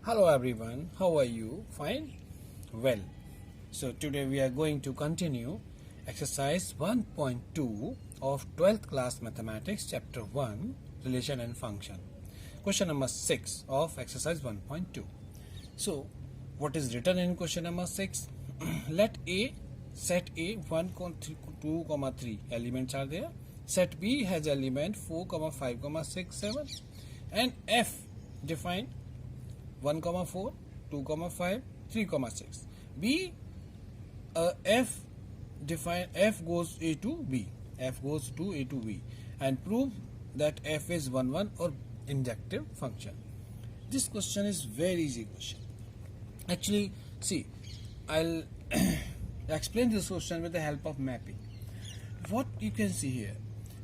Hello everyone, how are you? Fine? Well, so today we are going to continue exercise 1.2 of 12th class mathematics chapter 1 relation and function. Question number 6 of exercise 1.2. So, what is written in question number 6? Let A, set A 1, 2, 3 elements are there. Set B has element 4, 5, 6, 7 and F define 1, 4, 2, 5, 3, 6. B, F define F goes A to B. F goes to A to B and prove that F is 1 or injective function. This question is very easy question. Actually, see, I'll explain this question with the help of mapping. What you can see here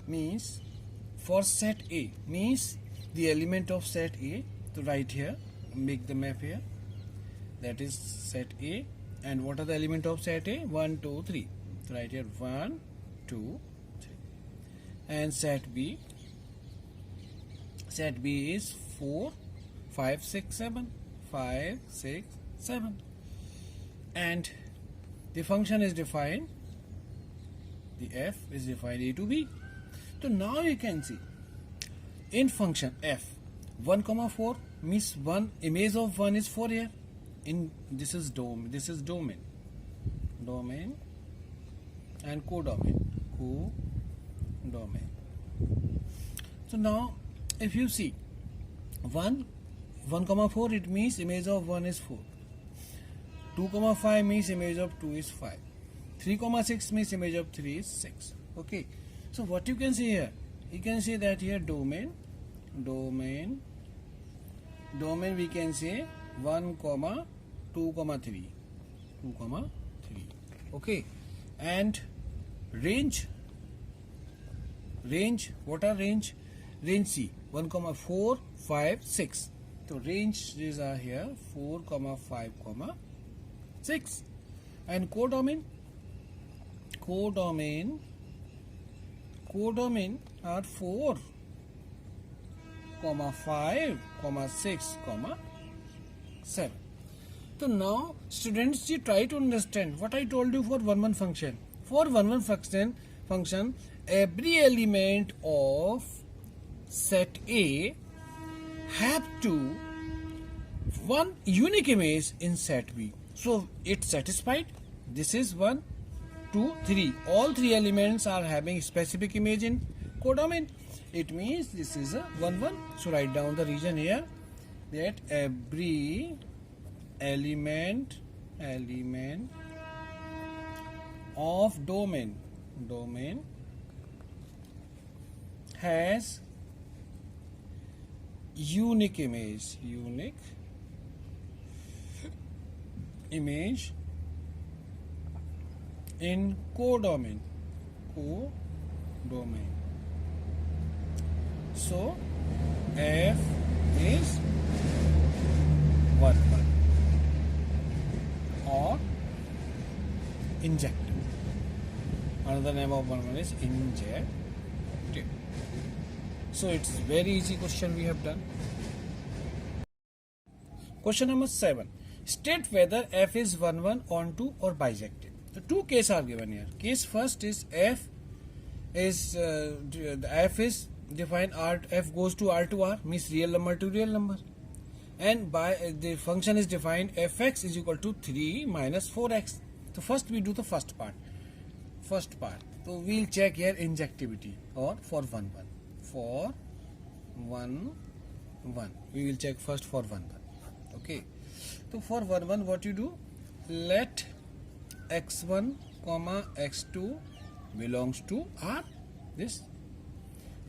means for set A means the element of set A. So right here, make the map here. That is set A. And what are the element of set A? 1, 2, 3. So right here 1, 2, 3. And set B. Set B is 4, 5, 6, 7. 5, 6, 7. And the function is defined. The F is defined A to B. So now you can see in function F 1, 4 means 1 image of 1 is 4 here. In this is domain and codomain. So now if you see 1, 4 it means image of 1 is 4. 2, 5 means image of 2 is 5. 3, 6 means image of 3 is 6. Okay. So what you can see here? You can see that here domain we can say 1, 2, 3. Okay. And range, what are range? Range C 1, 4, 5, 6. So ranges are here 4, 5, 6. And codomain are 4, 5, 6, 7. So now students, you try to understand what I told you for 1 function. For 1 function, every element of set A have to one unique image in set B. So it's satisfied. This is 1, 2, 3. All 3 elements are having specific image in codomain. It means this is a 1, 1. So write down the region here that every element of domain has unique image in codomain. So F is 1 or injective. Another name of 1 is injective. So it's very easy question we have done. Question number 7. State whether F is 1, onto or bijective. The 2 cases are given here. Case first is F is defined R. F goes to R to R means real number to real number, and by the function is defined Fx is equal to 3 minus 4x. So first we do the first part. So we'll check here injectivity or for 1, 1. For 1, 1 we will check first for 1, 1. Okay. So for 1, 1 what you do? Let x1, x2 belongs to R, this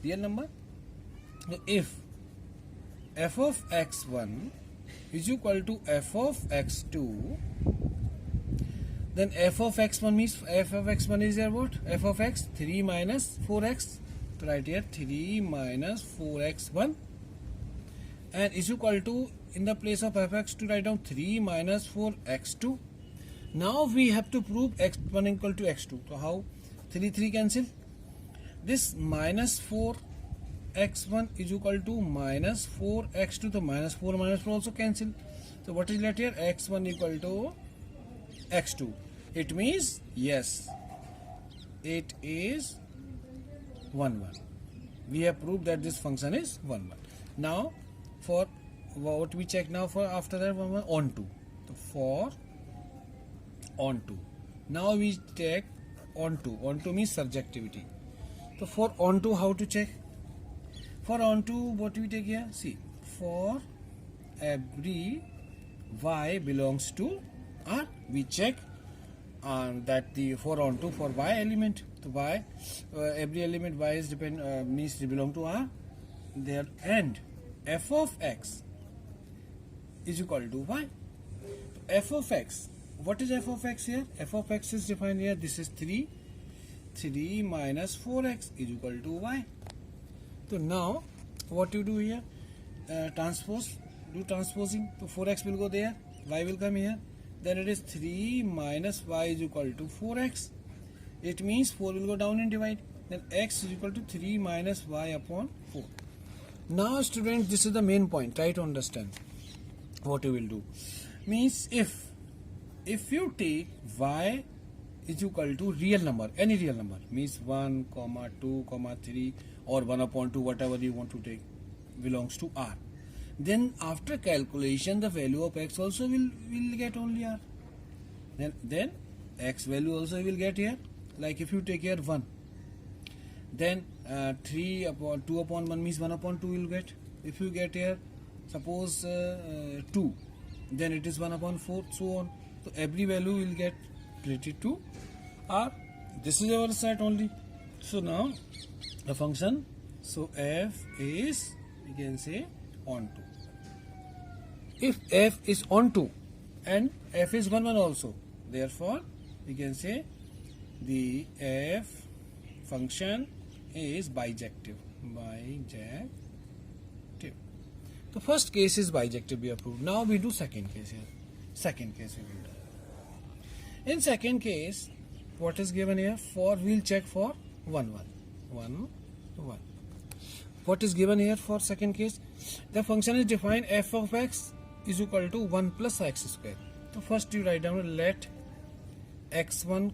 real number. So if f of x1 is equal to f of x2, then f of x1 means f of x1 is there what? F of x 3 minus 4x. So right here 3 minus 4x1 and is equal to, in the place of fx2 write down 3 minus 4x2. Now we have to prove x1 equal to x2. So how? 3 cancel. This minus 4 x1 is equal to minus 4 x2. So minus 4 also cancel. So what is let here? X1 equal to X2. It means yes, it is 1 1. We have proved that this function is 1 1. Now for what we check now, for after that 1 1 onto. So for onto. Now we check onto. Onto means surjectivity. So for onto, how to check? For onto, what we take here? See, for every y belongs to R, we check that the for onto for y element. So y, every element y is means they belong to R. There, and f of x is equal to y. F of x. What is f of x here? F of x is defined here. This is 3. 3 minus 4x is equal to y. So now what you do here? Transpose. Do transposing. So 4x will go there. Y will come here. Then it is 3 minus y is equal to 4x. It means 4 will go down and divide. Then x is equal to 3 minus y upon 4. Now students, this is the main point. Try to understand what you will do. Means if you take y is equal to real number, any real number, means 1, 2, 3 or 1 upon 2, whatever you want to take, belongs to R. Then after calculation, the value of x also will get only R. Then x value also will get here. Like if you take here 1, then 3 upon 2 upon 1 means 1 upon 2 will get. If you get here, suppose 2, then it is 1 upon 4, so on. So every value will get related to R. This is our set only. So now the function, so f is, we can say, onto. If f is onto and f is 1 1 also, therefore we can say the f function is bijective. The first case is bijective, we have proved. Now we do second case here. Second case we will do. In second case, what is given here? For we'll check for 1 1. What is given here for second case? The function is defined f of x is equal to 1 plus x square. So first you write down, let x1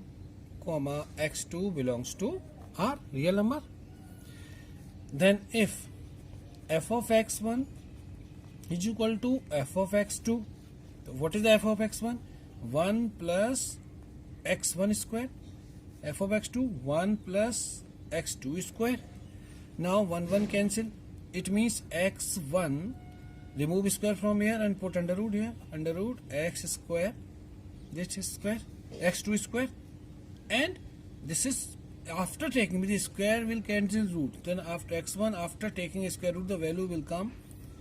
comma x2 belongs to R, real number. Then if f of x1 is equal to f of x2, so what is the f of x1? 1 plus x1 square. F of x2, 1 plus x2 square. Now 1 1 cancel. It means x1, remove square from here and put under root here. Under root x square, this is square, x2 square. And this is after taking the square will cancel root. Then after x1, after taking a square root, the value will come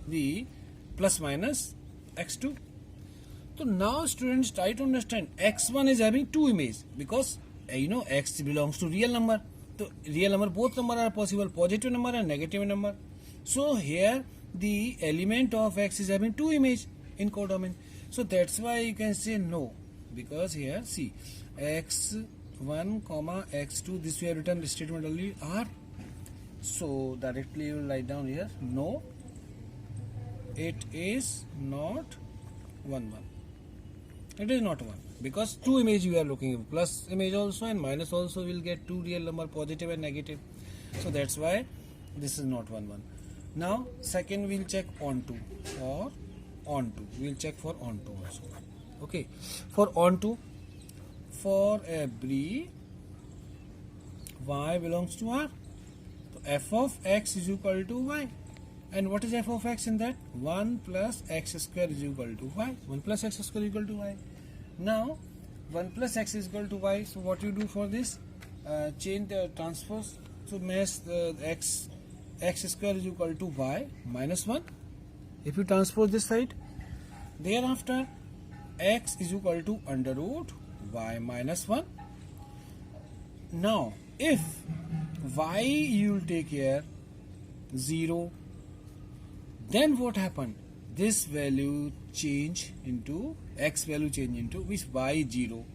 the plus minus x2. So now students, try to understand, x1 is having two images because x belongs to real number. So real number, both number are possible, positive number and negative number. So here the element of x is having two images in codomain. So that's why you can say no, because here see x1 comma x2, this we have written statement only R. So directly you will write down here no, it is not 1 1. It is not 1 because two image you are looking at, plus image also and minus also will get two real number, positive and negative. So that's why this is not 1 1. Now second we'll check onto or onto. We'll check for onto also. Okay, for onto, for every y belongs to R, so f of x is equal to y. And what is f of x in that? 1 plus x square is equal to y. 1 plus x square is equal to y. Now 1 plus x is equal to y. So what you do for this? Change the transpose. So mass x square is equal to y minus 1. If you transpose this side, thereafter x is equal to under root y minus 1. Now if y you will take here 0, then what happened? This value change into x value change into which y 0.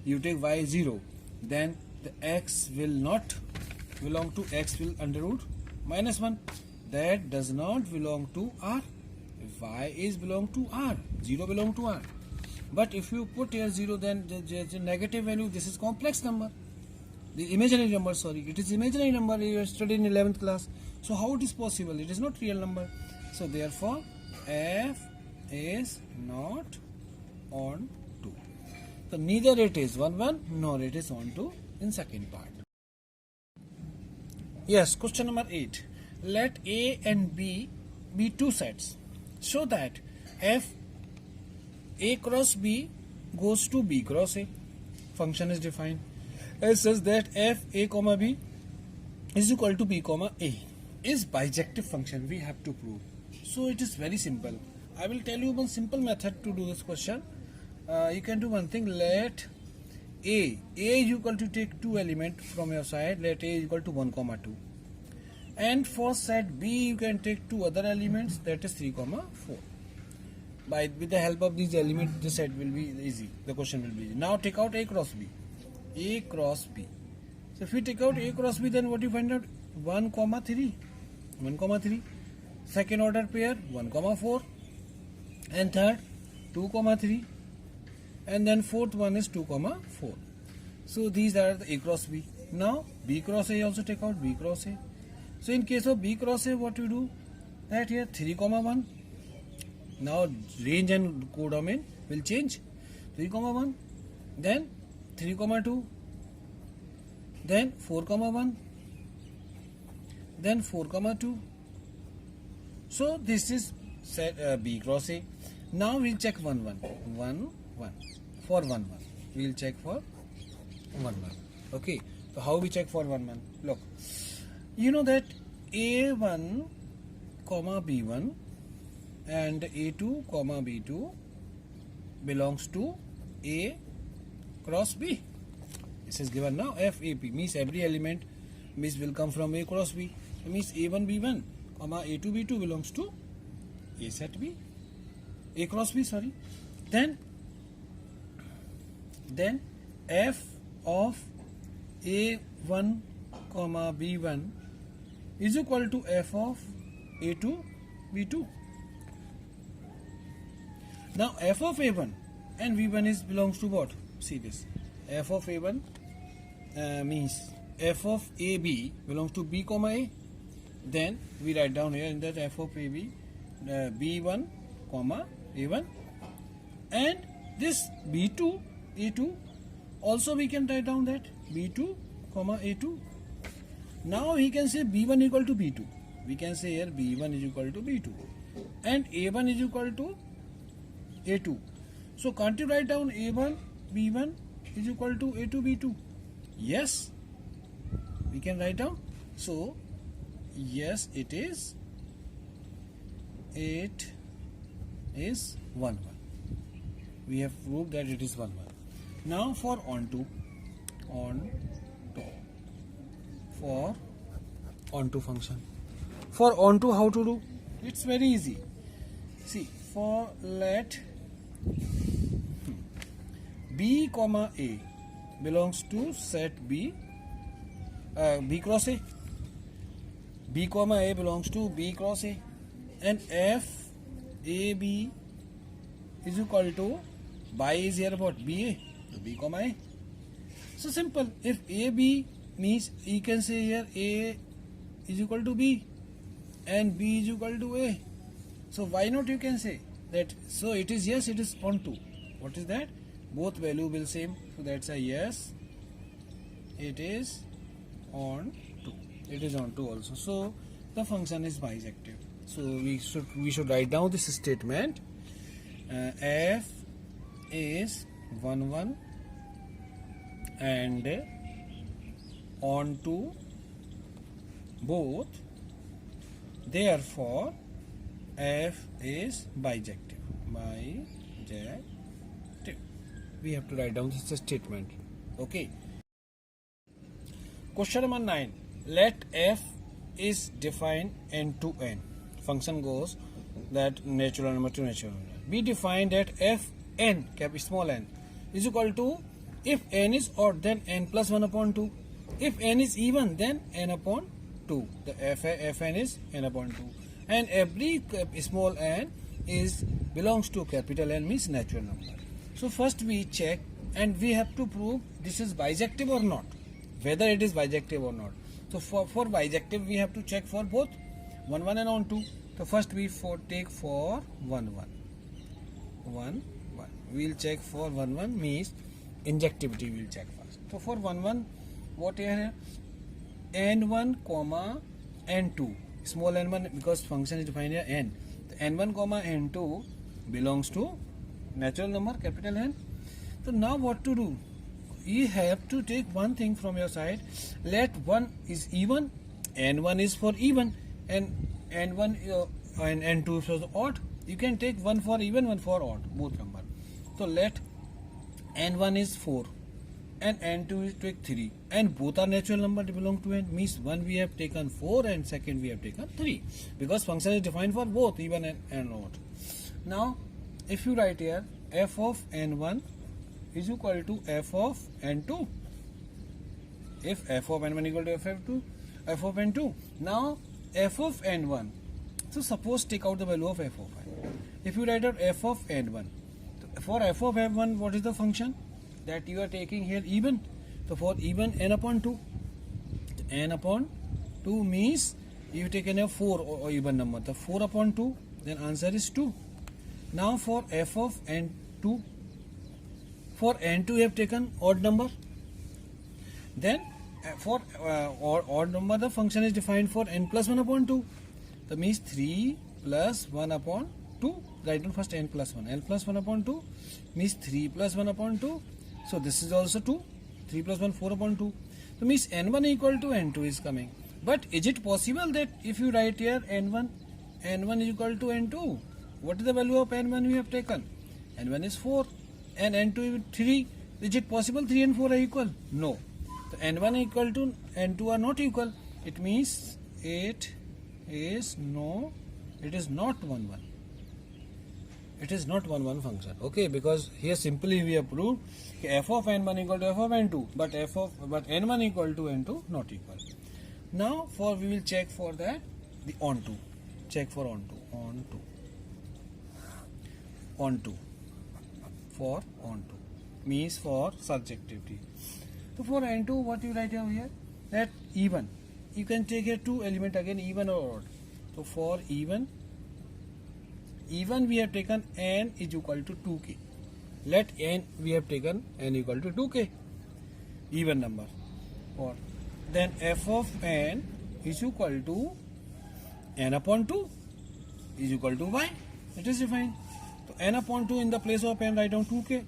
You take y 0, then the x will not belong to x, will under root minus 1. That does not belong to R. Y is belong to R. 0 belong to R. But if you put here 0, then the negative value, this is complex number. The imaginary number, sorry, it is imaginary number. You studied in 11th class. So how it is possible? It is not real number. So therefore, f is not on 2. So neither it is 1 1 nor it is on 2 in second part. Yes, question number 8. Let A and B be two sets. Show that f A cross B goes to B cross A. Function is defined as such that f A comma B is equal to B comma A is bijective function. We have to prove. So it is very simple. I will tell you one simple method to do this question. You can do one thing. Let A is equal to take two elements from your side. Let A is equal to 1 comma 2. And for set B you can take two other elements, that is 3 comma 4. With the help of these elements, the set will be easy. The question will be easy. Now take out A cross B. A cross B. So if we take out A cross B, then what you find out? 1 comma 3. 1 comma 3. Second order pair 1 comma 4. And third 2 comma 3. And then fourth one is 2 comma 4. So these are the A cross B. Now B cross A also take out B cross A. So in case of B cross A, what we do? That here 3 comma 1. Now range and codomain will change. 3 comma 1. Then 3 comma 2. Then 4 comma 1. Then 4 comma 2. So this is set B cross A. Now we'll check 1 1. 1 1. For 1 1. We'll check for 1 1. Okay. So how we check for 1 1? Look. You know that A1 comma B1 and A2 comma B2 belongs to A cross B. This is given now. FAP means every element will come from A cross B. It means A1 B1 comma A2 B2 belongs to A set B. A cross B, sorry. Then F of A1 comma B1 is equal to f of A2 B2. Now f of A1 and B1 belongs to what? See this. F of A1 means f of AB belongs to B comma A. Then we write down here in that f of AB B1 comma A1, and this B2 A2 also we can write down that B2 comma A2. Now he can say B1 equal to B2. We can say here B1 is equal to B2 and A1 is equal to A2. So can't you write down A1 B1 is equal to A2 B2? Yes, we can write down. So yes, it is 1 1. We have proved that it is 1 1. Now for onto. For onto function. For onto, how to do? It's very easy. See, for let B comma A belongs to set B, B cross A. B comma A belongs to B cross A, and F A B is equal to by is here what? BA, so B comma A. So simple. If AB means you can say here A is equal to B and B is equal to A. So why not you can say that? So it is, yes, it is onto. What is that? Both value will same. So that's a yes. It is on to. It is on to also. So the function is bijective. So we should write down this statement. F is 1 1 and on to both. Therefore, F is bijective. Bijective. We have to write down this statement. Okay. Question number 9. Let F is defined n to n. Function goes that natural number to natural number. We define that Fn, small n, is equal to, if n is odd, then n plus 1 upon 2. If n is even, then n upon 2. The Fn is n upon 2. And every small n is belongs to capital N means natural number. So first we check and we have to prove this is bijective or not, whether it is bijective or not. So for bijective we have to check for both 1 1 and on 2. So first we take for 1 1. 1 1. We will check for 1 1 means injectivity we will check first. So for 1 1 what here? N1 comma N2. Small n1 because function is defined here n. The n1 comma n2 belongs to natural number capital N. So now what to do? You have to take one thing from your side. Let 1 is even, n1 is for even, and n1 and n2 is for odd. You can take one for even, one for odd, both number. So let n1 is 4 and n2 is take 3, and both are natural number belong to n, means one we have taken 4 and second we have taken 3, because function is defined for both even and odd. Now if you write here f of n1 is equal to f of n2, if f of n1 equal to f of n2, now f of n1, so suppose take out the value of f of n. If you write out f of n1, for f of n1 what is the function that you are taking here? Even. So for even n upon 2, n upon 2 means you have taken a 4 or even number, the 4 upon 2, then answer is 2. Now for f of n2, for n2 you have taken odd number, then for odd number the function is defined for n plus 1 upon 2, that means 3 plus 1 upon 2. Write down first n plus 1, n plus 1 upon 2 means 3 plus 1 upon 2, so this is also 2, 3 plus 1 4 upon 2, so means n1 equal to n2 is coming. But is it possible that if you write here n1 is equal to n2, what is the value of n1 we have taken? n1 is 4 and n2 is 3. Is it possible 3 and 4 are equal? No. So n1 equal to n2 are not equal. It means it is not 1 1. It is not 1 1 function. Okay, because here simply we have proved f of n1 equal to f of n2, but n1 equal to n2 not equal. Now for we will check for that the onto. Check for onto. For onto means for subjectivity. So for n2 what you write over here? That even. You can take here two element again, even or odd. So for even we have taken n is equal to 2k. Let n we have taken n equal to 2k, even number. Or then f of n is equal to n upon 2 is equal to y. It is defined. So n upon 2 in the place of n write down 2k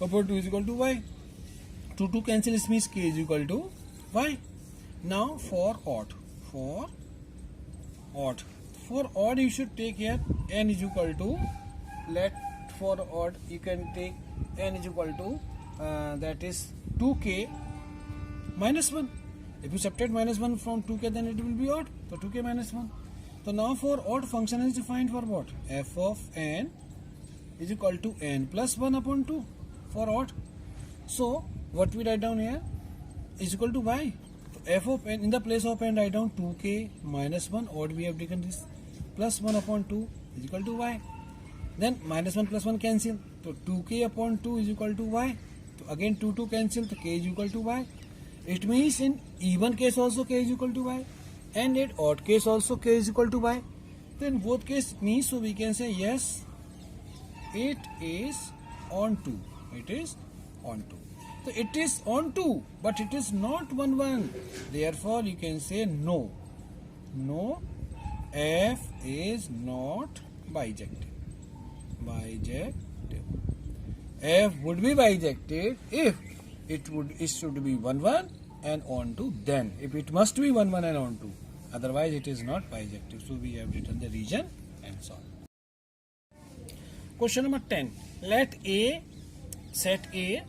upon 2 is equal to y. 2 cancel, it means k is equal to y. Now for odd. For odd you should take here n is equal to, let for odd you can take n is equal to that is 2k minus 1. If you subtract minus 1 from 2k then it will be odd. So 2k minus 1. So now for odd function is defined for what? F of n is equal to n plus 1 upon 2 for odd. So what we write down here is equal to y. So f of n in the place of n write down 2k minus 1, odd we have taken this, plus 1 upon 2 is equal to y. Then minus 1 plus 1 cancel. So 2k upon 2 is equal to y. So again 2 cancel, so k is equal to y. It means in even case also k is equal to y, and in odd case also k is equal to y. Then both case means, so we can say yes, it is onto. It is onto. So it is onto, but it is not 1 1. Therefore you can say no. No, f is not bijective. F would be bijective if it should be 1 1 and onto, then if it must be 1 1 and onto, otherwise it is not bijective. So we have written the region and so on. Question number 10. Let A, set A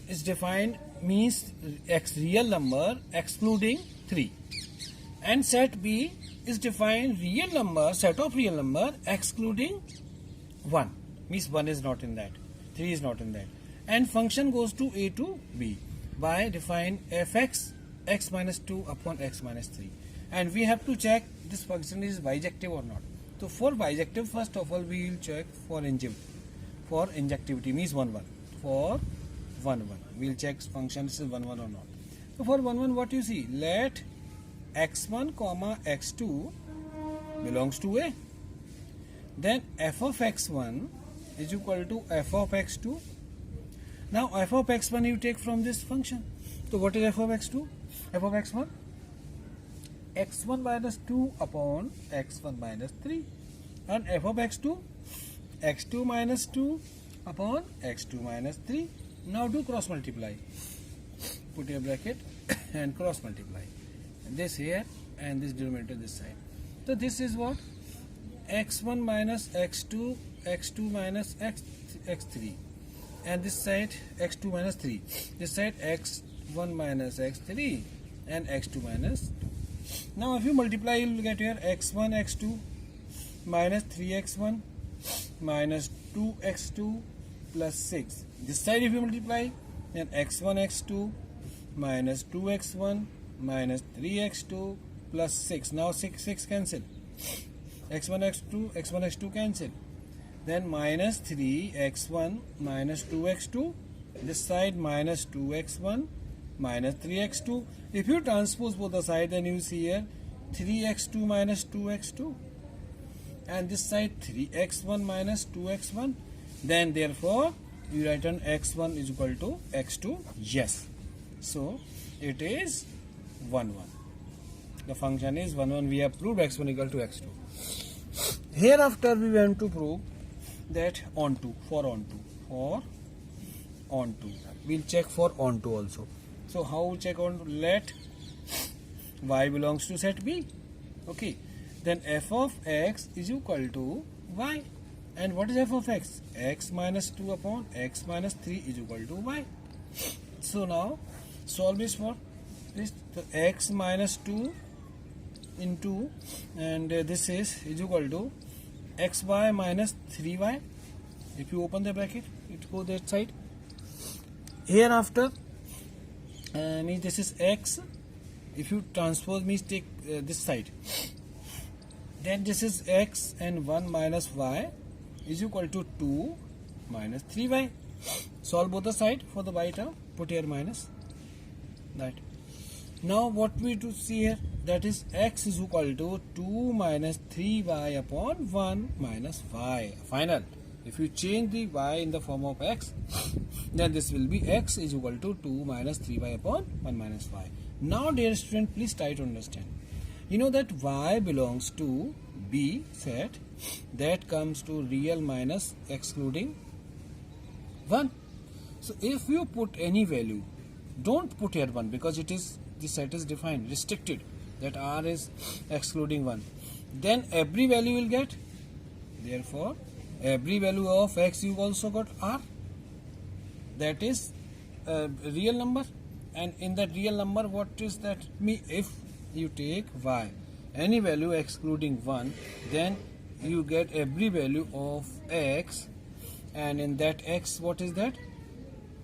is defined means x real number excluding 3, and set B is defined real number, set of real number excluding 1, means 1 is not in that, 3 is not in that, and function goes to A to B by define fx x minus 2 upon x minus 3, and we have to check this function is bijective or not. So for bijective, first of all we will check for injectivity, means 1 1. For 1 1 we will check function is 1 1 or not. So for 1 1, what you see, let x1 comma x2 belongs to A, then f of x1 is equal to f of x2. Now f of x1 you take from this function. So what is f of x2? F of x1, x1 minus 2 upon x1 minus 3, and f of x2, x2 minus 2 upon x2 minus 3. Now do cross multiply. Put a bracket and cross multiply. This here and this denominator this side. So this is what? x1 minus x2, x2 minus x3, and this side x2 minus 3. This side x1 minus x3 and x2 minus 2. Now if you multiply, you will get here x1 x2 minus 3x1 minus 2x2 plus 6. This side if you multiply, then x1 x2 minus 2x1 minus 3x2 plus 6. Now 6 cancel. x1 x2 cancel. Then minus 3x1 minus 2x2. This side minus 2x1 minus 3x2. If you transpose both the side, then you see here 3x2 minus 2x2, and this side 3x1 minus 2x1. Then therefore you write on x1 is equal to x2. Yes, so it is 1 1. The function is 1 1. We have proved x1 equal to x2. Hereafter we want to prove that onto. We'll check for onto also. So how we check onto? Let y belongs to set B. Okay. Then f of x is equal to y. And what is f of x? X minus 2 upon x minus 3 is equal to y. So now solve this for this. So x minus 2 into, and this is equal to xy minus 3y. If you open the bracket, it goes that side. Hereafter means this is x. If you transpose, means take this side, then this is x, and 1 minus y is equal to 2 minus 3y. Solve both the side for the y term. Put here minus that. Now what we to see here, that is x is equal to 2 minus 3y upon 1 minus y. Final. If you change the y in the form of x, then this will be x is equal to 2 minus 3y upon 1 minus y. Now dear student, please try to understand. You know that y belongs to B set, that comes to real minus excluding 1. So if you put any value, don't put here 1, because it is, the set is defined, restricted, that r is excluding 1. Then every value will get, therefore every value of x you also got r, that is a real number. And in that real number, what is that? If you take y, any value excluding 1, then you get every value of x, and in that x, what is that?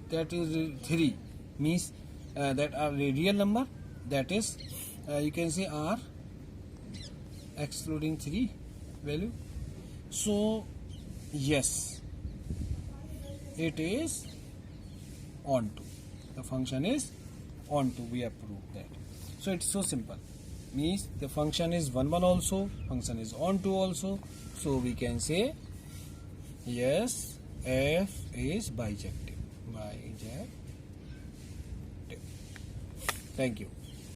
That is 3, means that are a real number, that is you can say r excluding 3 value. So yes, it is onto. The function is onto. We have proved that. So it's so simple. Means the function is 1 1 also, function is onto also. So we can say yes, f is bijective. Thank you.